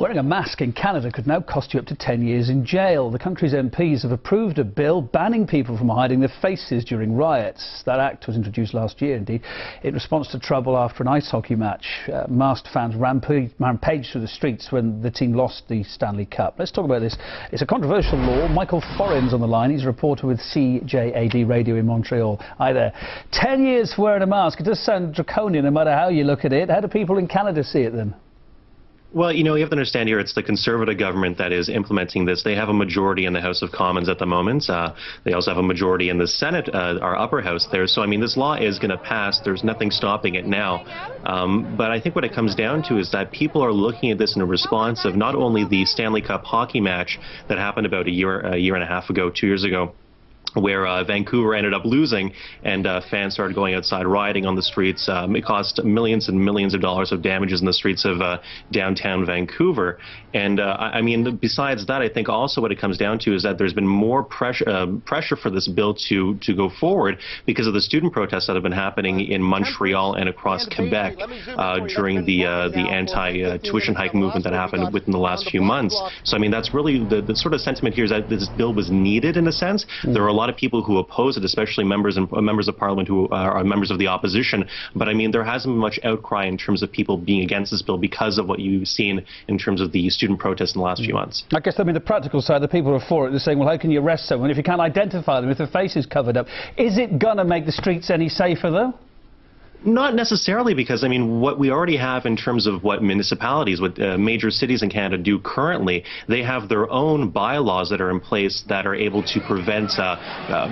Wearing a mask in Canada could now cost you up to 10 years in jail. The country's MPs have approved a bill banning people from hiding their faces during riots. That act was introduced last year, indeed, in response to trouble after an ice hockey match. Masked fans rampaged through the streets when the team lost the Stanley Cup. Let's talk about this. It's a controversial law. Michael Forian's on the line. He's a reporter with CJAD Radio in Montreal. Hi there. 10 years for wearing a mask. It does sound draconian no matter how you look at it. How do people in Canada see it then? Well, you know, you have to understand here it's the Conservative government that is implementing this. They have a majority in the House of Commons at the moment. They also have a majority in the Senate, our upper house there. So, I mean, this law is going to pass. There's nothing stopping it now. But I think what it comes down to is that people are looking at this in a response of not only the Stanley Cup hockey match that happened about a year and a half ago, 2 years ago, where Vancouver ended up losing and fans started going outside rioting on the streets. It cost millions and millions of dollars of damages in the streets of downtown Vancouver. And I mean, besides that, I think also what it comes down to is that there's been more pressure for this bill to go forward because of the student protests that have been happening in Montreal and across Quebec during the anti-tuition hike movement that happened within the last few months. So, I mean, that's really the sort of sentiment here is that this bill was needed in a sense. There are a lot of people who oppose it, especially members of Parliament who are members of the opposition. But I mean, there hasn't been much outcry in terms of people being against this bill because of what you've seen in terms of the student protests in the last few months. I guess, I mean, the practical side, the people who are for it, they're saying, well, how can you arrest someone if you can't identify them, if their face is covered up? Is it going to make the streets any safer, though? Not necessarily, because, I mean, what we already have in terms of what municipalities, what major cities in Canada do currently, they have their own bylaws that are in place that are able to prevent,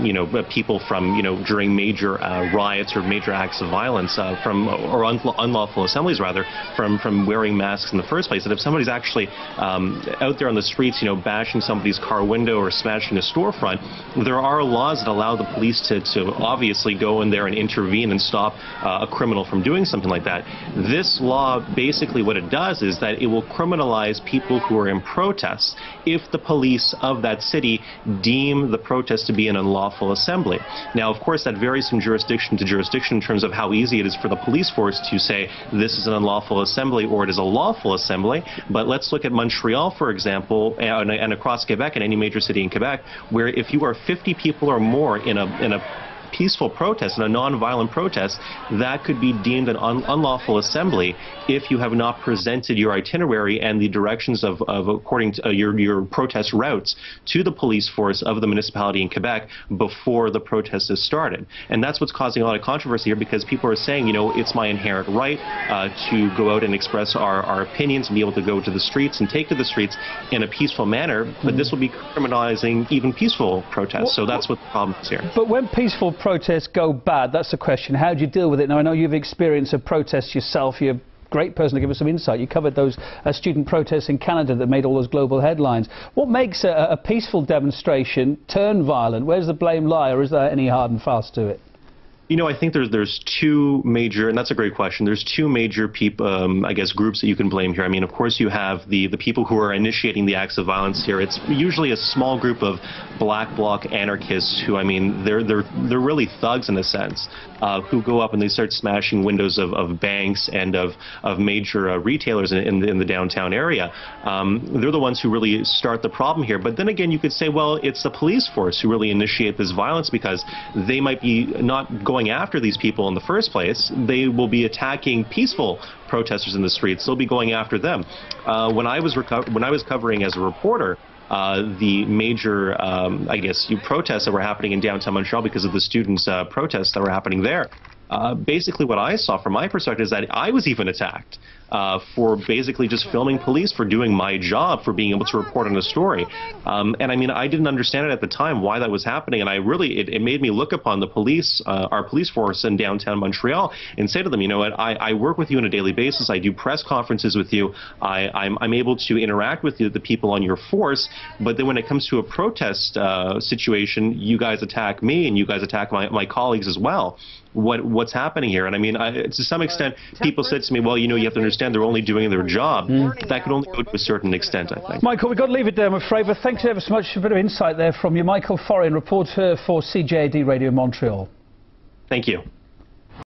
you know, people from, you know, during major riots or major acts of violence or unlawful assemblies, rather, from wearing masks in the first place. And if somebody's actually out there on the streets, you know, bashing somebody's car window or smashing a storefront, there are laws that allow the police to obviously go in there and intervene and stop a criminal from doing something like that. This law, basically what it does is that it will criminalize people who are in protests if the police of that city deem the protest to be an unlawful assembly. Now, of course, that varies from jurisdiction to jurisdiction in terms of how easy it is for the police force to say this is an unlawful assembly or it is a lawful assembly. But let's look at Montreal, for example, and across Quebec, and any major city in Quebec, where if you are 50 people or more in a peaceful protest and a non-violent protest, that could be deemed an unlawful assembly if you have not presented your itinerary and the directions of according to your protest routes to the police force of the municipality in Quebec before the protest is started. And that's what's causing a lot of controversy here, because people are saying, you know, it's my inherent right to go out and express our opinions and be able to go to the streets and take to the streets in a peaceful manner, but this will be criminalizing even peaceful protests. So that's what the problem is here. But when peaceful protests go bad, that's the question. How do you deal with it? Now, I know you've experienced a protest yourself. You're a great person to give us some insight. You covered those student protests in Canada that made all those global headlines. What makes a peaceful demonstration turn violent? Where's the blame lie, or is there any hard and fast to it? You know, I think there's two major, and that's a great question, there's two major people, I guess, groups that you can blame here. I mean, of course, you have the people who are initiating the acts of violence here. It's usually a small group of black bloc anarchists who, I mean, they're really thugs in a sense, who go up and they start smashing windows of banks and of major retailers in the downtown area. They're the ones who really start the problem here. But then again, you could say, well, it's the police force who really initiate this violence, because they might be not going after these people in the first place. They will be attacking peaceful protesters in the streets. They'll be going after them. When I was covering as a reporter the major, I guess, protests that were happening in downtown Montreal because of the students' protests that were happening there, basically what I saw from my perspective is that I was even attacked for basically just filming police, for doing my job, for being able to report on a story. And I mean, I didn't understand it at the time why that was happening, and I really, it made me look upon the police, our police force in downtown Montreal, and say to them, you know what, I work with you on a daily basis, I do press conferences with you, I'm able to interact with the people on your force, but then when it comes to a protest situation, you guys attack me and you guys attack my colleagues as well. What's happening here? And I mean, to some extent, people said to me, well, you know, you have to understand they're only doing their job. That could only go to a certain extent, I think. Michael, we've got to leave it there, I'm afraid, but thanks ever so much for a bit of insight there from you. Michael Forian, reporter for CJAD Radio Montreal. Thank you.